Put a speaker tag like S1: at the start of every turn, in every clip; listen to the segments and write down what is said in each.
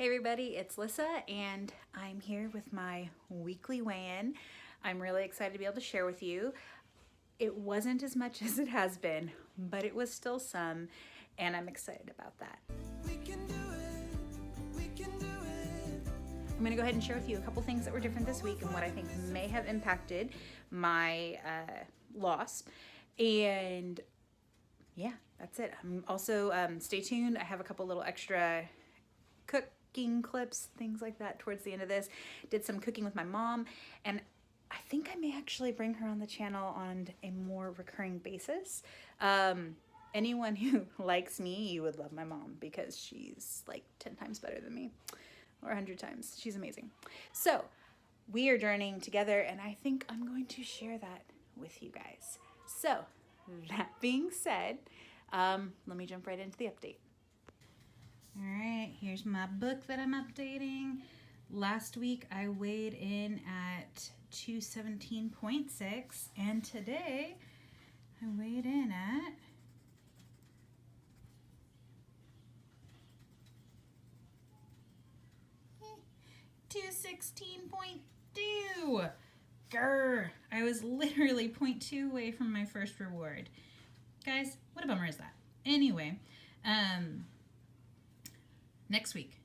S1: Hey everybody, it's Lyssah and I'm here with my weekly weigh-in. I'm really excited to be able to share with you. It wasn't as much as it has been, but it was still some, and I'm excited about that. I'm gonna go ahead and share with you a couple things that were different this week and what I think may have impacted my loss. And yeah, that's it. I'm also, stay tuned. I have a couple little extra cooking clips, things like that towards the end of this. Did some cooking with my mom, and I think I may actually bring her on the channel on a more recurring basis. Anyone who likes me, you would love my mom because she's like 10 times better than me, or 100 times. She's amazing. So we are journeying together, and I think I'm going to share that with you guys. So that being said, let me jump right into the update. All right, here's my book that I'm updating. Last week I weighed in at 217.6, and today I weighed in at 216.2. Grr! I was literally 0.2 away from my first reward. Guys, what a bummer is that? Anyway, next week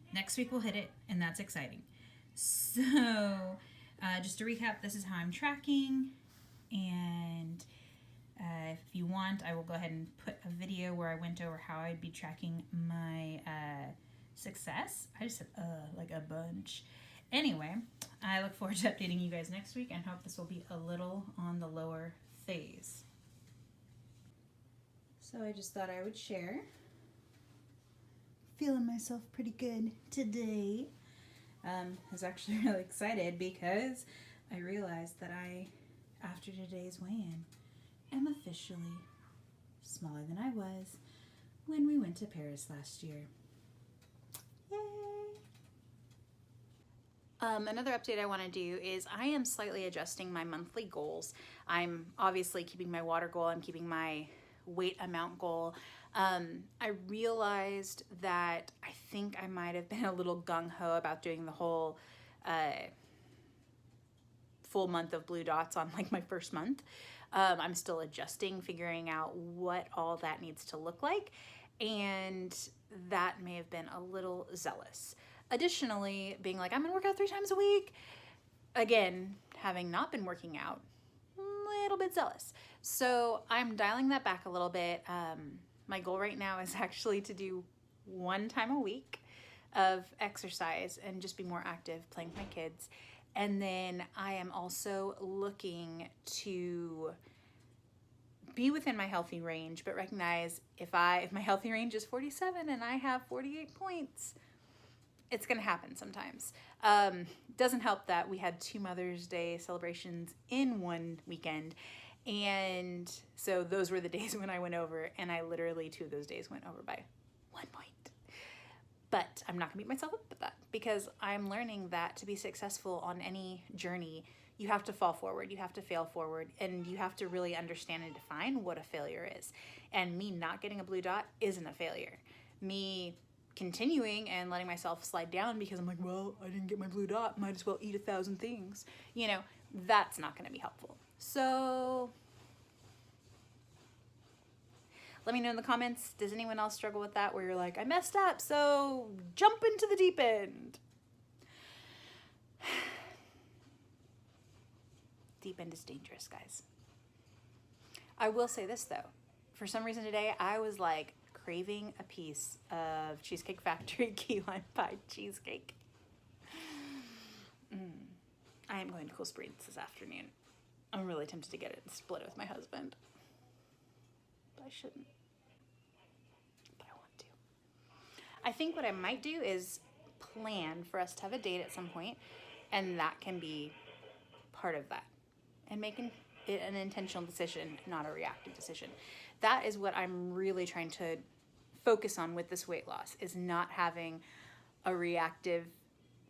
S1: we'll hit it, and that's exciting. So just to recap, this is how I'm tracking, and if you want, I will go ahead and put a video where I went over how I'd be tracking my success. I just said like a bunch. Anyway, I look forward to updating you guys next week and hope this will be a little on the lower phase. So I just thought I would share. Feeling myself pretty good today. I was actually really excited because I realized that after today's weigh-in, am officially smaller than I was when we went to Paris last year. Yay! Another update I want to do is I am slightly adjusting my monthly goals. I'm obviously keeping my water goal, I'm keeping my weight amount goal. I realized that I think I might have been a little gung-ho about doing the whole full month of blue dots on like my first month. I'm still adjusting, figuring out what all that needs to look like, and that may have been a little zealous. Additionally, being like, I'm gonna work out 3 times a week, again, having not been working out, a little bit zealous. So I'm dialing that back a little bit. My goal right now is actually to do 1 time a week of exercise and just be more active playing with my kids. And then I am also looking to be within my healthy range, but recognize if my healthy range is 47 and I have 48 points, it's gonna happen sometimes. Doesn't help that we had 2 Mother's Day celebrations in one weekend. And so those were the days when I went over, and I literally 2 of those days went over by 1 point. But I'm not gonna beat myself up with that, because I'm learning that to be successful on any journey, you have to fall forward, you have to fail forward, and you have to really understand and define what a failure is. And me not getting a blue dot isn't a failure. Me continuing and letting myself slide down because I'm like, well, I didn't get my blue dot, might as well eat 1,000 things. You know, that's not gonna be helpful. So let me know in the comments, does anyone else struggle with that, where you're like, I messed up, so jump into the deep end? Deep end is dangerous, guys. I will say this though, for some reason today, I was like craving a piece of Cheesecake Factory key lime pie cheesecake. I am going to Cool Springs this afternoon. I'm really tempted to get it and split it with my husband, but I shouldn't. But I want to. I think what I might do is plan for us to have a date at some point, and that can be part of that, and making it an intentional decision, not a reactive decision. That is what I'm really trying to focus on with this weight loss, is not having a reactive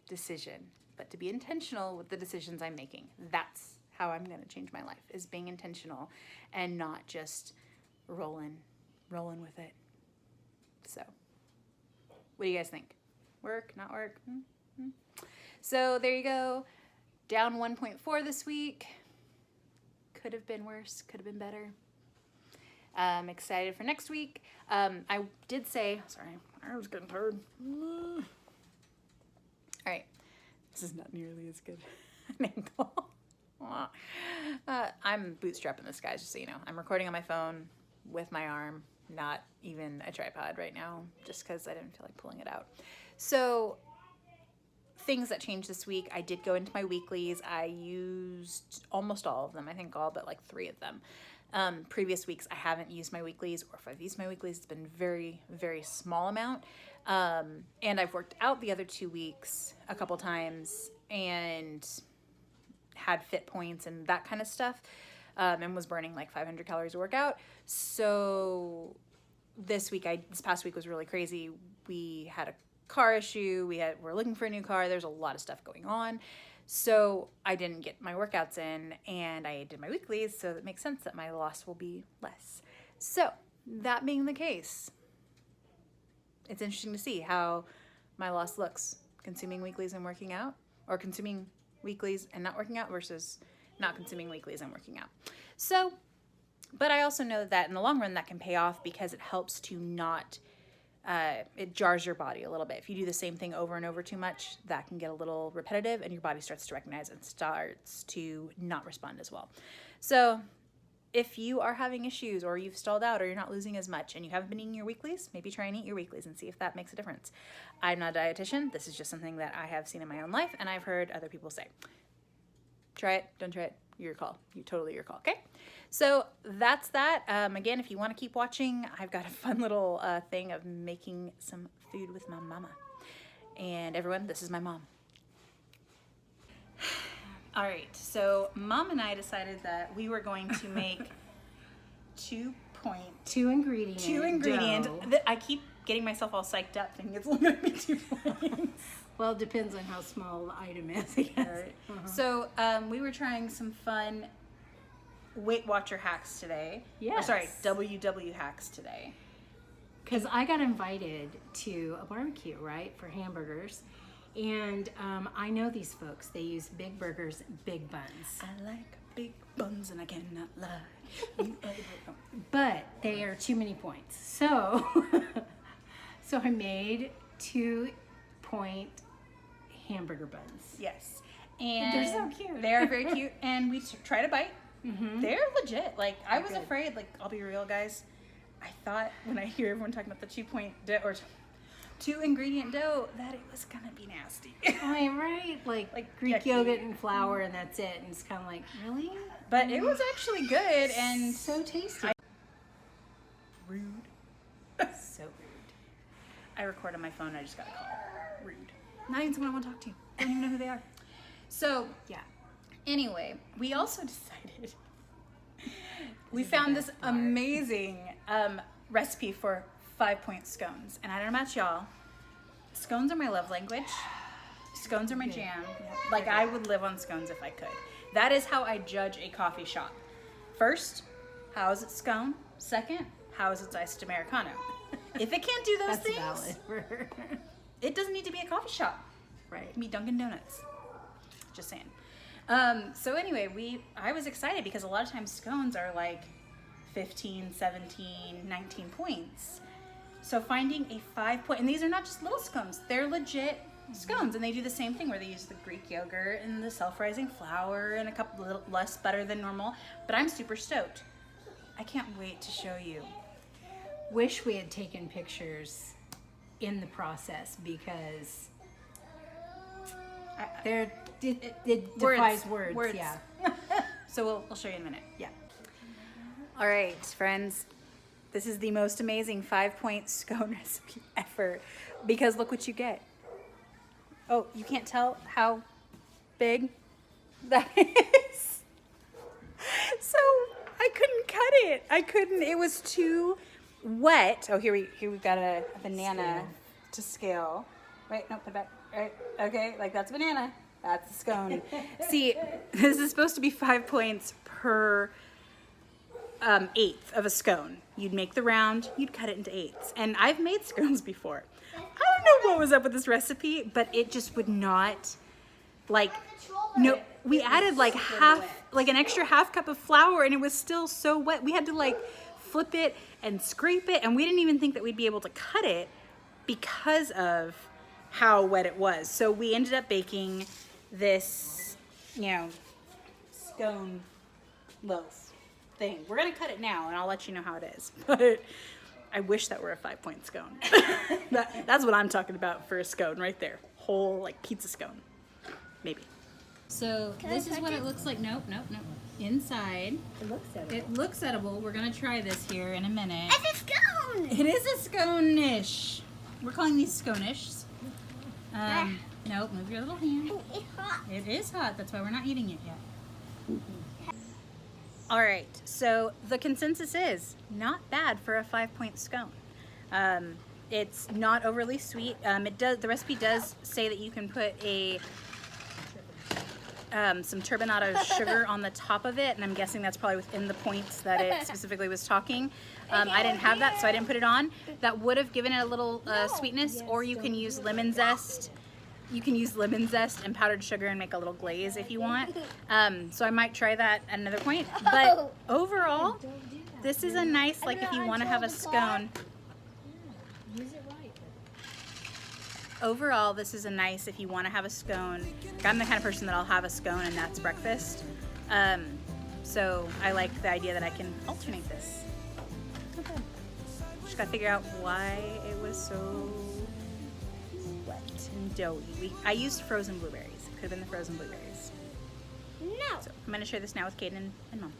S1: decision, but to be intentional with the decisions I'm making. That's how I'm gonna change my life, is being intentional and not just rolling with it. So, what do you guys think? Work, not work. So there you go. Down 1.4 this week. Could have been worse, could have been better. I'm excited for next week. I did say, sorry, I was getting tired. All right, this is not nearly as good an angle. I'm bootstrapping this, guys, just so you know. I'm recording on my phone with my arm, not even a tripod right now, just because I didn't feel like pulling it out. So things that changed this week, I did go into my weeklies. I used almost all of them. I think all but like 3 of them. Previous weeks, I haven't used my weeklies, or if I've used my weeklies, it's been very, very small amount. And I've worked out the other 2 weeks a couple times and had fit points and that kind of stuff, and was burning like 500 calories a workout. So this past week was really crazy. We had a car issue. We're looking for a new car. There's a lot of stuff going on. So I didn't get my workouts in, and I did my weeklies, so it makes sense that my loss will be less. So that being the case, it's interesting to see how my loss looks consuming weeklies and working out, or consuming weeklies and not working out versus not consuming weeklies and working out. So, but I also know that in the long run that can pay off, because it helps to not it jars your body a little bit. If you do the same thing over and over too much, that can get a little repetitive, and your body starts to recognize and starts to not respond as well. So if you are having issues, or you've stalled out, or you're not losing as much and you haven't been eating your weeklies, maybe try and eat your weeklies and see if that makes a difference. I'm not a dietitian. This is just something that I have seen in my own life, and I've heard other people say. Try it, don't try it, your call. Totally your call, okay? So that's that. Again, if you want to keep watching, I've got a fun little thing of making some food with my mama. And everyone, this is my mom. All right, so Mom and I decided that we were going to make two ingredient. I keep getting myself all psyched up thinking it's only going to be 2 points.
S2: Well, it depends on how small the item is, I guess.
S1: Right. So we were trying some fun Weight Watcher hacks today.
S2: Yes.
S1: Or sorry, WW hacks today.
S2: Because I got invited to a barbecue, right, for hamburgers. And I know these folks. They use big burgers, big buns.
S1: I like big buns and I cannot lie.
S2: But they are too many points. So, so I made 2-point hamburger buns.
S1: Yes. And
S2: they're so cute.
S1: They are very cute. And we tried a bite.
S2: Mm-hmm.
S1: They're legit. Like, I was afraid, like, I'll be real, guys. I thought when I hear everyone talking about the 2-point dough, or 2-ingredient dough, that it was gonna be nasty.
S2: Right? Like Greek
S1: yucky.
S2: yogurt and flour, and that's it. And it's kind of like, really?
S1: But it was actually good and
S2: so tasty.
S1: Rude. So rude. I record on my phone. I just got a call. Rude. Not even someone I want to talk to. Don't even know who they are. So yeah. Anyway, we also decided we found this amazing recipe for 5-point scones. And I don't know about y'all, scones are my love language. Scones are my jam. Like, I would live on scones if I could. That is how I judge a coffee shop. First, how is it scone? Second, how is it iced Americano? If it can't do those
S2: That's
S1: things,
S2: valid.
S1: it doesn't need to be a coffee shop.
S2: Right.
S1: It can be Dunkin' Donuts. Just saying. So anyway, I was excited because a lot of times scones are like 15, 17, 19 points. So finding a 5-point, and these are not just little scones, they're legit scones, and they do the same thing where they use the Greek yogurt and the self-rising flour and a couple little less butter than normal, but I'm super stoked. I can't wait to show you.
S2: Wish we had taken pictures in the process, because it defies words. Yeah.
S1: So we'll show you in a minute.
S2: Yeah.
S1: All right, friends. This is the most amazing 5-point scone recipe ever, because look what you get. Oh, you can't tell how big that is. So I couldn't cut it. It was too wet. Oh, here we've got a banana to scale. Wait, no, put it back. Right, okay, like that's a banana. That's a scone. See, this is supposed to be 5 points per eighth of a scone. You'd make the round, you'd cut it into eighths. And I've made scones before. I don't know what was up with this recipe, but it just would not, like, no, we added like an extra half cup of flour and it was still so wet. We had to like flip it and scrape it, and we didn't even think that we'd be able to cut it because of how wet it was. So we ended up baking this, you know, scone loaf thing. We're gonna cut it now and I'll let you know how it is. But I wish that were a 5-point scone. That's what I'm talking about for a scone right there. Whole like pizza scone, maybe.
S2: So this is what it looks like. Nope. Inside.
S3: It looks edible.
S2: It looks edible. We're gonna try this here in a minute.
S3: It's a scone!
S2: It is a scone-ish. We're calling these scone-ish. Nope, move your little hand.
S3: Oh, it's hot.
S2: It is hot. That's why we're not eating it yet.
S1: All right, so the consensus is not bad for a 5-point scone. It's not overly sweet. The recipe does say that you can put some turbinado sugar on the top of it, and I'm guessing that's probably within the points that it specifically was talking. I didn't have that, so I didn't put it on. That would have given it a little sweetness, or you can use lemon zest. You can use lemon zest and powdered sugar and make a little glaze if you want. So I might try that at another point. But overall, this is a nice, like if you want to have a scone.
S2: Use it right.
S1: Overall, this is a nice if you want to have a scone. I'm the kind of person that I'll have a scone and that's breakfast. So I like the idea that I can alternate this. Okay. Just gotta figure out why it was so wet and doughy. I used frozen blueberries. It could have been the frozen blueberries.
S3: No.
S1: So I'm gonna share this now with Kaden and Mom.